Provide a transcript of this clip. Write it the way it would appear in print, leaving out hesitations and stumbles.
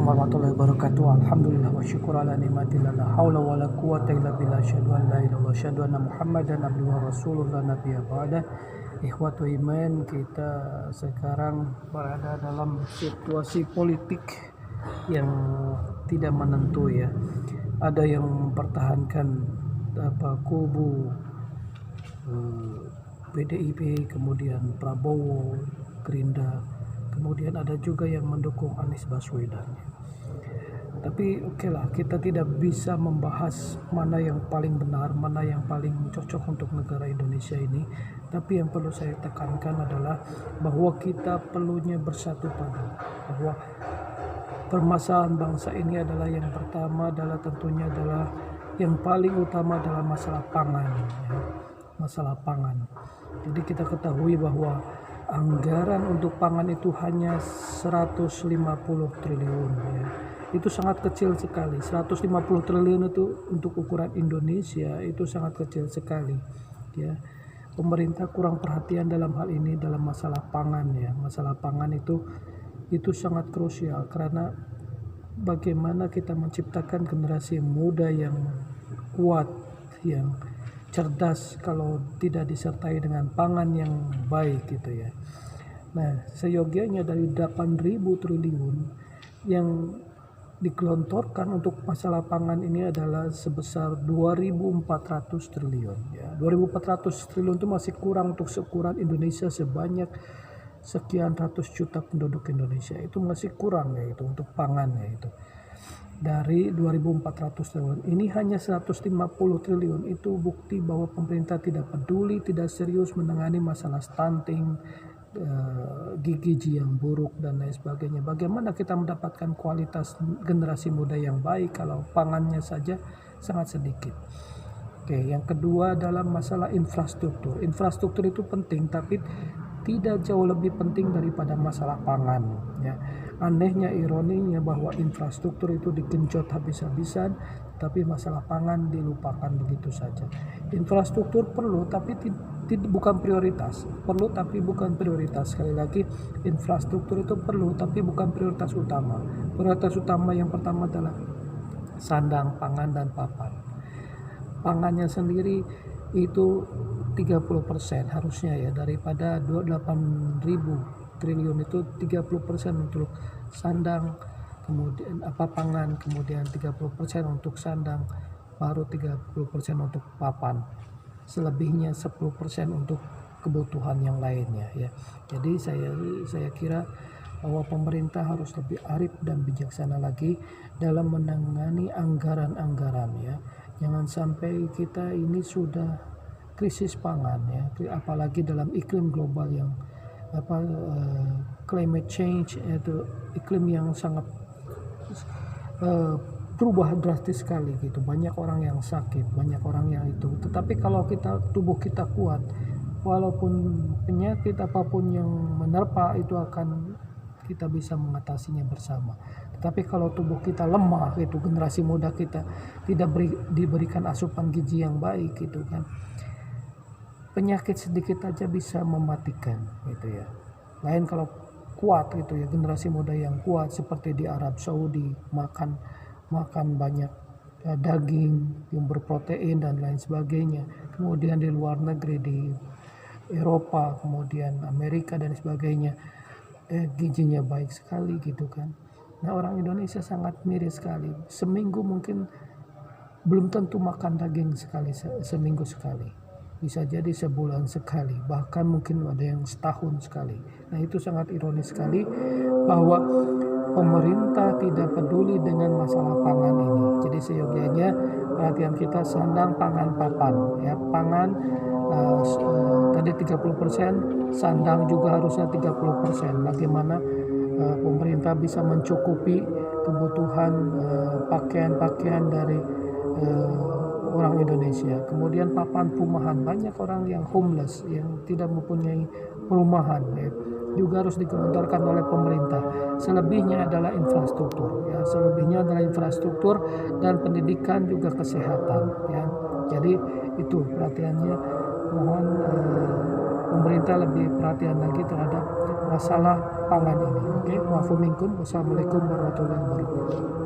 Assalamualaikum warahmatullahi wabarakatuh. Alhamdulillah wa syukur ala nikmatillah, la haula wala quwata illa billah, syahadu an la ilaha illallah, syahadu anna Muhammadan abduhu wa rasulullah nabiyya ba'da. Ikhwatu iman, kita sekarang berada dalam situasi politik yang tidak menentu ya. Ada yang mempertahankan kubu PDIP, kemudian Prabowo, Gerindra, kemudian ada juga yang mendukung Anies Baswedan. Tapi lah, kita tidak bisa membahas mana yang paling benar, mana yang paling cocok untuk negara Indonesia ini. Tapi yang perlu saya tekankan adalah bahwa kita perlunya bersatu padu, bahwa permasalahan bangsa ini adalah yang pertama adalah tentunya adalah yang paling utama adalah masalah pangan ya. Masalah pangan. Jadi kita ketahui bahwa anggaran untuk pangan itu hanya 150 triliun ya. Itu sangat kecil sekali. 150 triliun itu untuk ukuran Indonesia itu sangat kecil sekali ya. Pemerintah kurang perhatian dalam hal ini, dalam masalah pangan ya. Masalah pangan itu sangat krusial, karena bagaimana kita menciptakan generasi muda yang kuat, yang cerdas kalau tidak disertai dengan pangan yang baik gitu ya. Nah, seyogianya dari 8.000 triliun yang digelontorkan untuk masalah pangan ini adalah sebesar 2.400 triliun ya. 2.400 triliun itu masih kurang untuk seukuran Indonesia sebanyak sekian ratus juta penduduk Indonesia. Itu masih kurang ya itu untuk pangan ya itu. Dari 2.400 triliun ini hanya 150 triliun, itu bukti bahwa pemerintah tidak peduli, tidak serius menangani masalah stunting, gizi yang buruk dan lain sebagainya. Bagaimana kita mendapatkan kualitas generasi muda yang baik kalau pangannya saja sangat sedikit. Oke, yang kedua adalah masalah infrastruktur. Infrastruktur itu penting, tapi tidak jauh lebih penting daripada masalah pangan ya. Anehnya, ironinya bahwa infrastruktur itu digenjot habis-habisan, tapi masalah pangan dilupakan begitu saja. Infrastruktur perlu, tapi bukan prioritas. Perlu tapi bukan prioritas. Sekali lagi, infrastruktur itu perlu tapi bukan prioritas utama. Prioritas utama yang pertama adalah sandang pangan dan papan. Pangannya sendiri itu 30% harusnya ya, daripada 8.000 triliun itu 30% untuk sandang, kemudian pangan, kemudian 30% untuk sandang, baru 30% untuk papan, selebihnya 10% untuk kebutuhan yang lainnya ya. Jadi saya kira bahwa pemerintah harus lebih arif dan bijaksana lagi dalam menangani anggaran-anggaran ya. Jangan sampai kita ini sudah krisis pangan ya, apalagi dalam iklim global yang climate change, itu iklim yang sangat berubah drastis sekali gitu. Banyak orang yang sakit, banyak orang yang itu. Tetapi kalau tubuh kita kuat, walaupun penyakit apapun yang menerpa itu akan kita bisa mengatasinya bersama. Tetapi kalau tubuh kita lemah, itu generasi muda kita tidak diberikan asupan gizi yang baik gitu kan, penyakit sedikit aja bisa mematikan gitu ya. Lain kalau kuat gitu ya, generasi muda yang kuat seperti di Arab Saudi, makan banyak daging yang berprotein dan lain sebagainya. Kemudian di luar negeri, di Eropa, kemudian Amerika dan sebagainya, gizinya baik sekali gitu kan. Nah, orang Indonesia sangat miris sekali. Seminggu mungkin belum tentu makan daging seminggu sekali. Bisa jadi sebulan sekali, bahkan mungkin ada yang setahun sekali. Nah, itu sangat ironis sekali bahwa pemerintah tidak peduli dengan masalah pangan ini. Jadi seyogianya perhatian kita sandang, pangan, papan ya. Pangan tadi 30%, sandang juga harusnya 30%. Bagaimana pemerintah bisa mencukupi kebutuhan pakaian dari orang Indonesia. Kemudian papan perumahan, banyak orang yang homeless, yang tidak mempunyai perumahan ya, juga harus digelontorkan oleh pemerintah. Selebihnya adalah infrastruktur ya, selebihnya adalah infrastruktur dan pendidikan, juga kesehatan ya. Jadi itu perhatiannya, mohon pemerintah lebih perhatian lagi terhadap masalah pangan ini. Oke, wa'afu minkum. Wassalamualaikum warahmatullahi wabarakatuh.